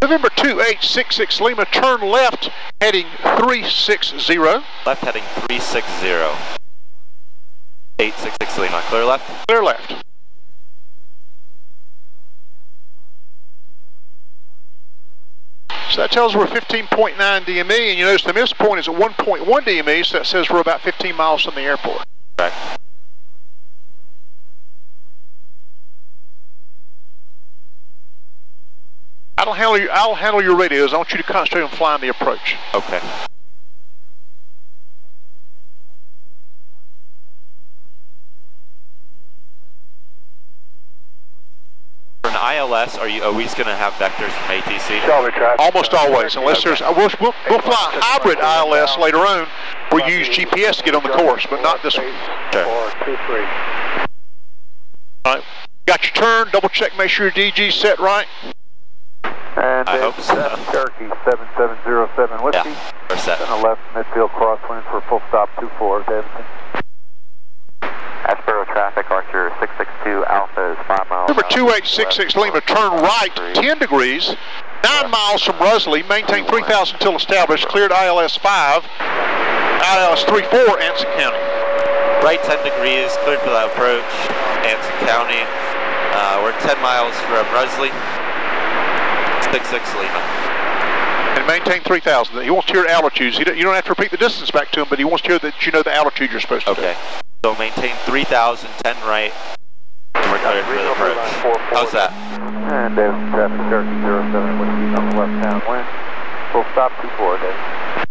November 2866 Lima, turn left, heading 360. Left heading 360. 866 Lima, clear left? Clear left. So that tells us we're 15.9 DME, and you notice the miss point is at 1.1 DME, so that says we're about 15 miles from the airport. Right. I'll handle your radios. I want you to concentrate on flying the approach. Okay. For an ILS, are you always going to have vectors from ATC? Almost always, unless there's. We'll fly a hybrid ILS later on. We'll use GPS to get on the course, but not this one. Sure. 423. All right. Got your turn. Double check. Make sure your DG's set right. And I hope so. Cherokee 7707 Whiskey. Yeah, we're set. And a left midfield crosswind for full stop 24 Davidson. Ashboro traffic, Archer 662 Alpha is 5 miles. Number 2866 Lima, turn right 10 degrees, 9 miles from Rusley, maintain 3000 until established, cleared ILS 5, ILS 34, Anson County. Right 10 degrees, cleared for that approach, Anson County. We're 10 miles from Rusley, 66 Lima. And maintain 3000. He wants to hear altitudes. You don't have to repeat the distance back to him, but he wants to hear that you know the altitude you're supposed to do. Okay. So maintain 3000, 10 right, and we're cleared for the approach. How's that? And Davidson traffic, Cherokee 07 Whiskey on the left downwind. Full stop 24 Davidson.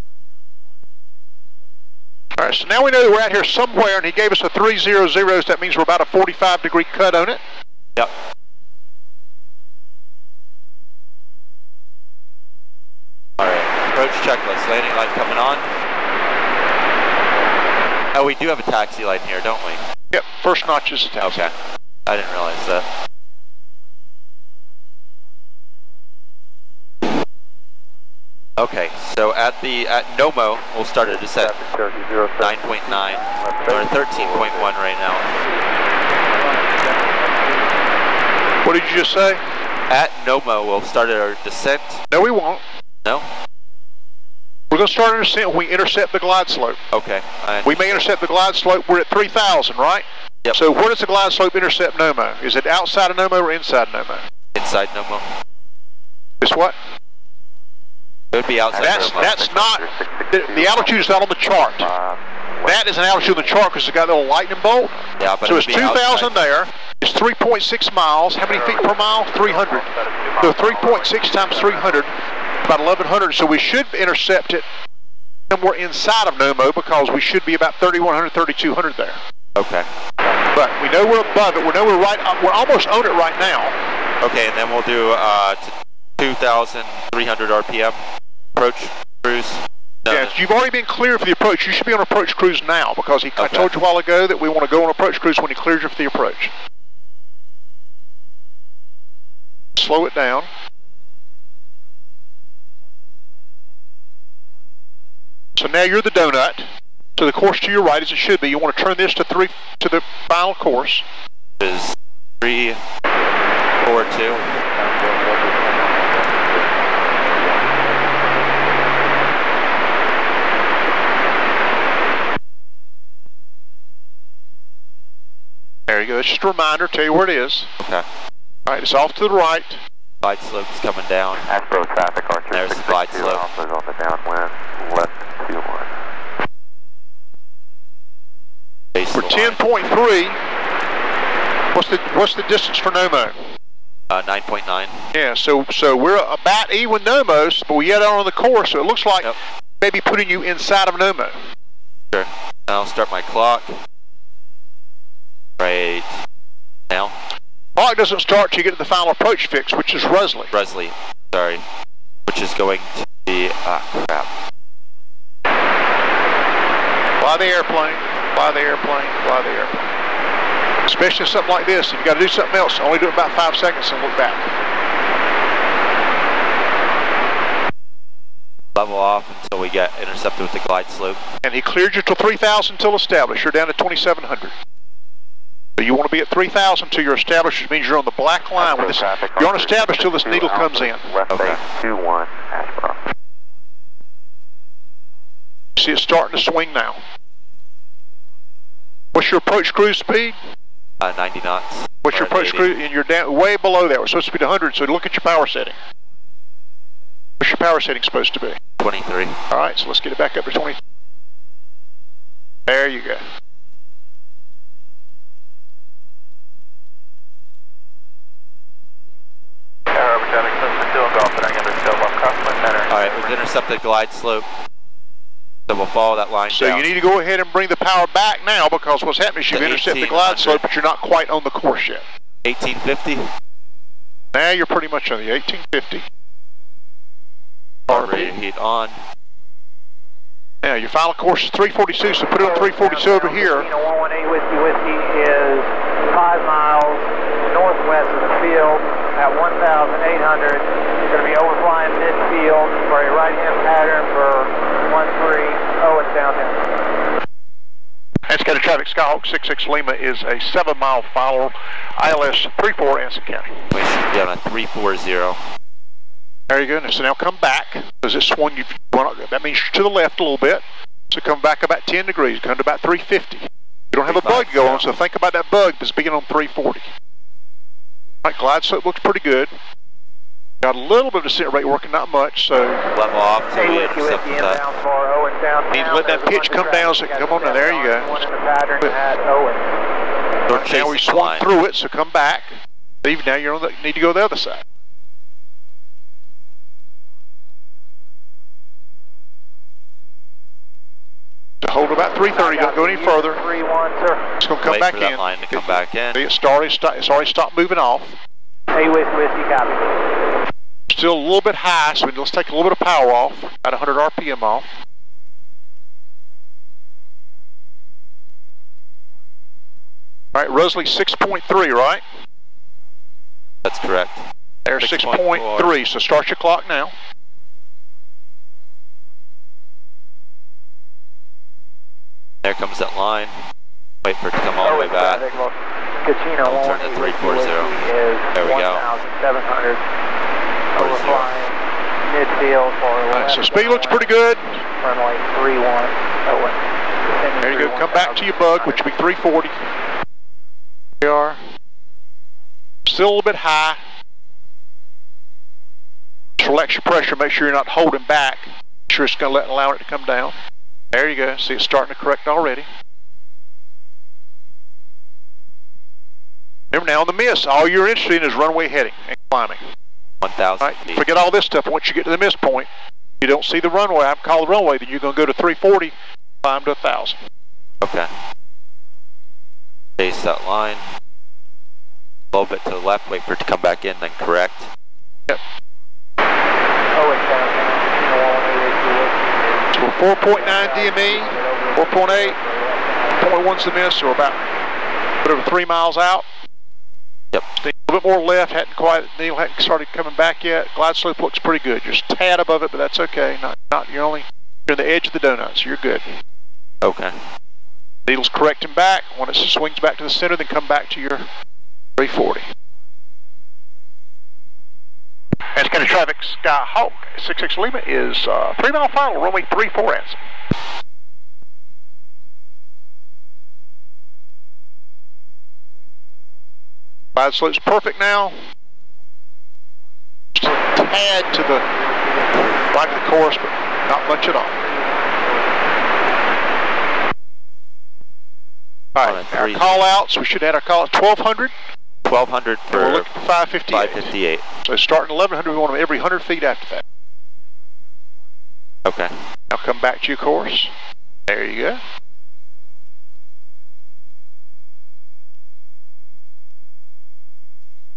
All right, so now we know that we're out here somewhere, and he gave us a 300. So that means we're about a 45-degree cut on it. Yep. All right, approach checklist. Landing light coming on. Oh, we do have a taxi light here, don't we? Yep, first notch is a taxi. Okay. I didn't realize that. Okay, so at NOMO, we'll start a descent. 9.9. We're at 13.1 right now. What did you just say? At NOMO, we'll start our descent. No, we won't. No? We're going to start our descent when we intercept the glide slope. Okay. We may intercept the glide slope. We're at 3,000, right? Yep. So where does the glide slope intercept NOMO? Is it outside of NOMO or inside NOMO? Inside NOMO. It's what? It would be outside NOMO. That's not, the altitude is not on the chart. That is an altitude on the chart because it's got a little lightning bolt. Yeah, but so it's 2,000 there. It's 3.6 miles. How many feet per mile? 300. So 3.6 times 300, about 1,100. So we should intercept it somewhere inside of NOMO because we should be about 3,100, 3,200 there. Okay. But we know we're above it. We know we're almost on it right now. Okay, and then we'll do 2,300 RPM approach cruise. No, Yes, you've already been cleared for the approach. You should be on approach cruise now because I Okay. told you a while ago that we want to go on approach cruise when he clears you for the approach. Slow it down. So now you're the donut. So the course to your right as it should be. You want to turn this to the final course. is 342. There you go. It's just a reminder. Tell you where it is. Okay. All right. It's off to the right. Glide slope's coming down. Ashboro traffic, Archer There's the glide slope. Alpha's on the downwind, left 21. Base We're of the line. 10.3. What's the distance for NOMO? 9.9. Yeah, so we're about even NOMOs, but we get out on the course, so it looks like maybe putting you inside of NOMO. Sure. Now I'll start my clock. Right now. Clock doesn't start till you get to the final approach fix, which is Rusley. Rusley, sorry. Which is going to be, crap. Fly the airplane, fly the airplane, fly the airplane. Especially something like this, if you got to do something else, only do it about 5 seconds and look back. Level off until we get intercepted with the glide slope. And he cleared you till 3,000 till established. You're down to 2,700. So you want to be at 3,000 till you're established, which means you're on the black line. With this, you aren't established till this needle comes in. West Okay. 821 Ashboro. See it starting to swing now. What's your approach cruise speed? 90 knots. What's your Or approach 80. cruise? And you're down way below that. We're supposed to be to 100, so look at your power setting. What's your power setting supposed to be? 23. All right, so let's get it back up to 20. There you go. Alright, we've intercepted glide slope. So we'll follow that line So down. you need to go ahead and bring the power back now, because what's happening is you've intercepted the glide slope, but you're not quite on the course yet. 1850. Now you're pretty much on the 1850. Heart rate heat on. Now your final course is 342, so put it on 342 over here. 118 Whiskey is 5 miles northwest of the field at 1,800. You're going to be overflying midfield for a right-hand pattern for 13 and downhill. And Scatter Traffic, Skyhawk 66 Lima is a 7-mile follower, ILS 34 Anson County. We should be on a 340. There you go. Now, so now come back, because it swung you. That means you're to the left a little bit. So come back about 10 degrees. Come to about 350. You don't have a bug to go on, so think about that bug that's beginning on 340. All right, glide slope looks pretty good. Got a little bit of descent rate working, not much. So Level off till we intercept that. need to let that pitch come down. So come on now. There you go. We're Now chasing we the swung line. through it, so come back. Steve, now you're on the. Need to go the other side. To hold about 330, don't go any further. 3-1, sir. It's going to come Wait back for that in. line to come back in. See, it's already stopped moving off. Hey, Whiskey, copy. Still a little bit high, so let's take a little bit of power off, about 100 RPM off. All right, Rosalie 6.3, right? That's correct. There's 6.4. 6.3, so start your clock now. There comes that line. Wait for it to come all the way back. Kachino I'll turn to 340. There we go. 1,700. Overflying midfield for All right, so speed looks pretty good. runway 31. There you go. Come back to your bug, which will be 340. There you are. Still a little bit high. Just relax your pressure. Make sure you're not holding back. Make sure it's going to allow it to come down. There you go. See, it's starting to correct already. Remember now on the miss, all you're interested in is runway heading and climbing. 1,000 Right? feet. Forget all this stuff. Once you get to the miss point, you don't see the runway. I call the runway. Then you're going to go to 340, climb to 1,000. Okay. Chase that line. A little bit to the left. Wait for it to come back in, then correct. Yep. Oh, it's down. So we're 4.9 DME, 4.8, 0.1's the miss, so we're about whatever 3 miles out. Yep. A little bit more left, needle hadn't started coming back yet. Glide slope looks pretty good. Just a tad above it, but that's okay. You're on the edge of the donut, so you're good. Okay. Needle's correcting back. When it swings back to the center, then come back to your 340. And Scatter Traffic, Skyhawk 66 Lima is 3-mile final, runway 34 Anson. Glide slope's perfect now. Just a tad to the right of the course, but not much at all. All right, our call outs, we should add our call out 1,200. 1,200 for We're looking for 558. 558. So starting 1,100, we want them every 100 feet after that. Okay. Now come back to your course. There you go.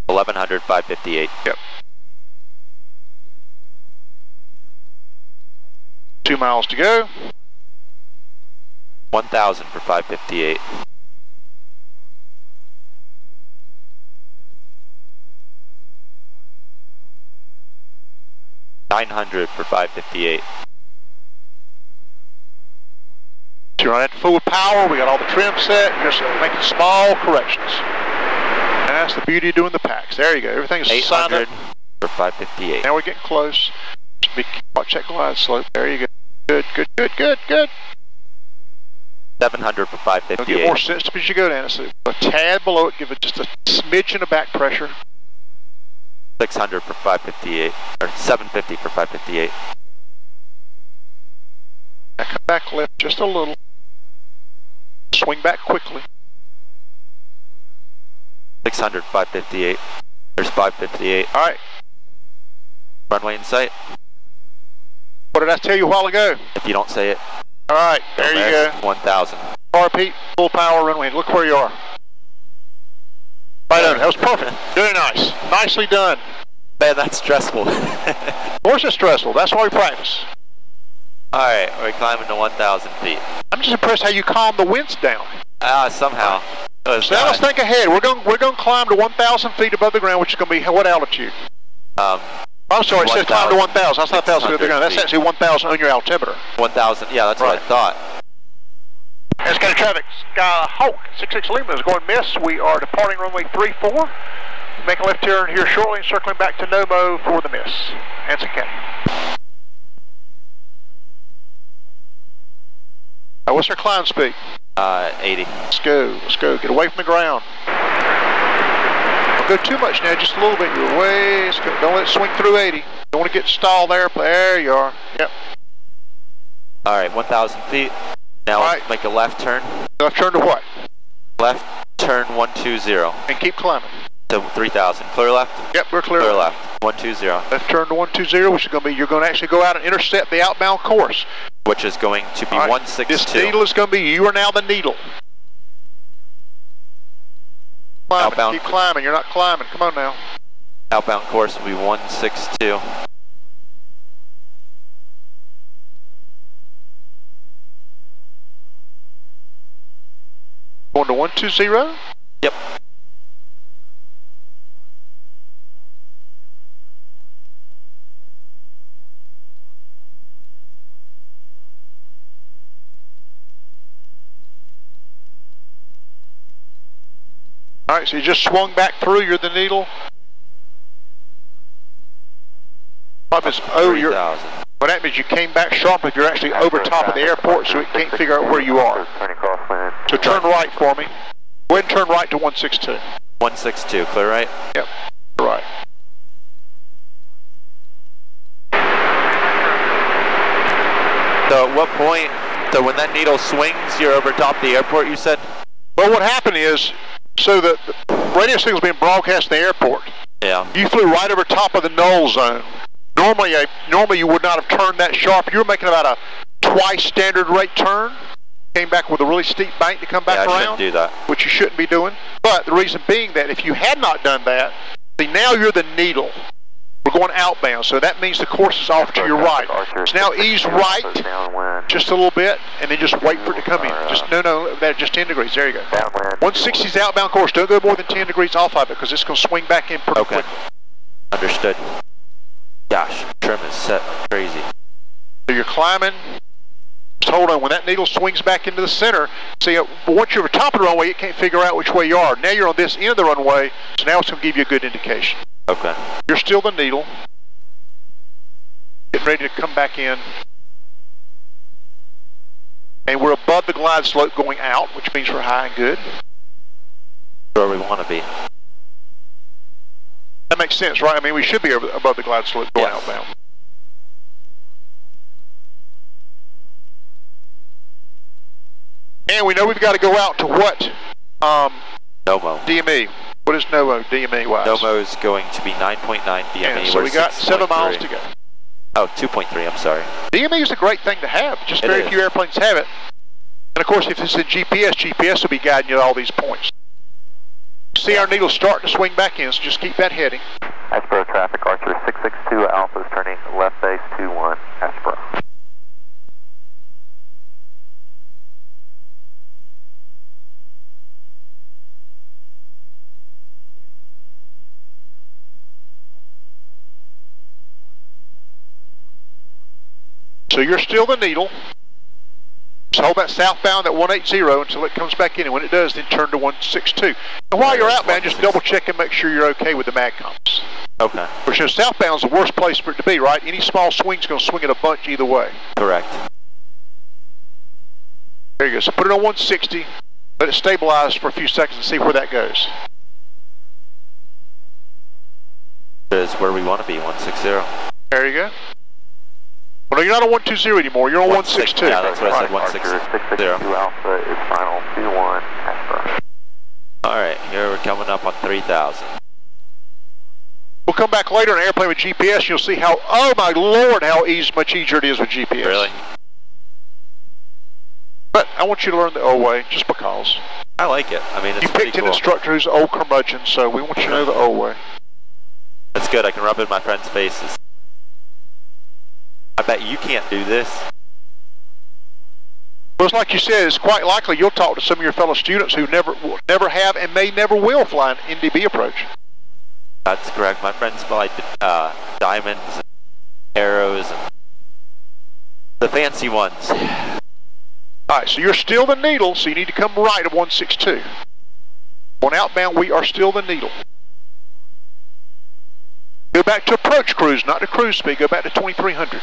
$1,100, 558. Yep. 2 miles to go. 1,000 for 558. $900 for 558. So you're on at full power, we got all the trim set, you're just making small corrections. And that's the beauty of doing the packs. There you go, everything's signed up. 800 for 558. Now we're getting close. Watch that glide slope, there you go. Good, good, good, good, good. 700 for 558. You'll get more sensitive as you go down. So a tad below it, give it just a smidgen of back pressure. 600 for 558, or 750 for 558. Now come back left just a little. Swing back quickly. 600, 558. There's 558. All right. Runway in sight. What did I tell you a while ago? If you don't say it. All right, there you go. 1,000. RP, full power runway. Look where you are. Right on. That was perfect. Very nice. Nicely done. Man, that's stressful. Of course it's stressful. That's why we practice. Alright, we're climbing to 1,000 feet. I'm just impressed how you calm the winds down. Somehow. So now let's think ahead. We're going to climb to 1,000 feet above the ground, which is going to be what altitude? I'm sorry, it says climb to 1,000. That's not 1,000 feet above the ground. That's actually 1,000 on your altimeter. 1,000. Yeah, that's right. What I thought. That's kind of traffic. Hawk 66 Lima is going miss. We are departing runway 34. Make a left turn here shortly and circling back to Nomo for the miss. Anson County. What's our climb speed? 80. Let's go. Let's go. Get away from the ground. Don't go too much now. Just a little bit. You're way. Let's go. Don't let it swing through 80. Don't want to get stalled there. There you are. Yep. All right, 1,000 feet. Now right. Make a left turn. Left turn to what? Left turn 120. And keep climbing. To 3,000. Clear left? Yep, we're clear. Clear left. 120. Left turn to 120, which is going to be, you're going to actually go out and intercept the outbound course. Which is going to be 162. This needle is going to be, you are now the needle. Climbing, outbound. keep climbing, you're not climbing. Come on now. Outbound course will be 162. Going to 120? Yep. All right, so you just swung back through, you're the needle. What that means you came back sharp if you're actually over top of the airport, so it can't figure out where you are. So turn right for me. Go ahead and turn right to 162. 162, clear right? Yep, right. So at what point, so when that needle swings, you're over top of the airport, you said? Well, what happened is, so the radio signal's being broadcast in the airport. Yeah. You flew right over top of the null zone. Normally you would not have turned that sharp. You were making about a twice standard rate turn. Came back with a really steep bank to come back I around. shouldn't do that. Which you shouldn't be doing. But the reason being that if you had not done that, see now you're the needle. We're going outbound, so that means the course is off to your right. So now ease right just a little bit, and then just wait for it to come in. Just just 10 degrees. There you go. 160 is the outbound course. Don't go more than 10 degrees off of it because it's going to swing back in pretty quickly. Understood. Gosh, trim is set crazy. So you're climbing. Just hold on. When that needle swings back into the center, see, once you're at the top of the runway, it can't figure out which way you are. Now you're on this end of the runway, so now it's going to give you a good indication. Okay. You're still the needle. Getting ready to come back in. And we're above the glide slope going out, which means we're high and good. Where we want to be. That makes sense, right? I mean, we should be above the glide slope going outbound. And we know we've got to go out to what? Nomo. DME. What is Nomo DME wise? Nomo is going to be 9.9 DME. Yeah, so we got 7 miles to go. Oh, 2.3, I'm sorry. DME is a great thing to have. Just very few airplanes have it. And of course, if it's in GPS will be guiding you to all these points. See our needle starting to swing back in, so just keep that heading. Aspro traffic, Archer 662 Alpha is turning left base 21, Aspro. So you're still the needle. So hold that southbound at 180 until it comes back in, and when it does, then turn to 162. And while you're outbound, just double check and make sure you're okay with the mag comps. Okay. Which is southbound's the worst place for it to be, right? Any small swing's going to swing it a bunch either way. Correct. There you go. So put it on 160, let it stabilize for a few seconds and see where that goes. Is where we want to be, 160. There you go. Well, no, you're not on 120 anymore. You're on 162. Yeah, that's what I said, 160. 662 Alpha is final 21 Ashburn. All right, here we're coming up on 3,000. We'll come back later on an airplane with GPS. You'll see how, oh my Lord, how much easier it is with GPS. Really? But I want you to learn the old way, just because. I like it. I mean, it's you pretty picked cool. an instructor who's an old curmudgeon, so we want you to know the old way. That's good. I can rub it in my friends' faces. I bet you can't do this. Well, it's like you said, it's quite likely you'll talk to some of your fellow students who never have and may never will fly an NDB approach. That's correct. My friends fly diamonds and arrows and the fancy ones. All right, so you're still the needle, so you need to come right of 162. On outbound, we are still the needle. Go back to approach cruise, not to cruise speed. Go back to 2300.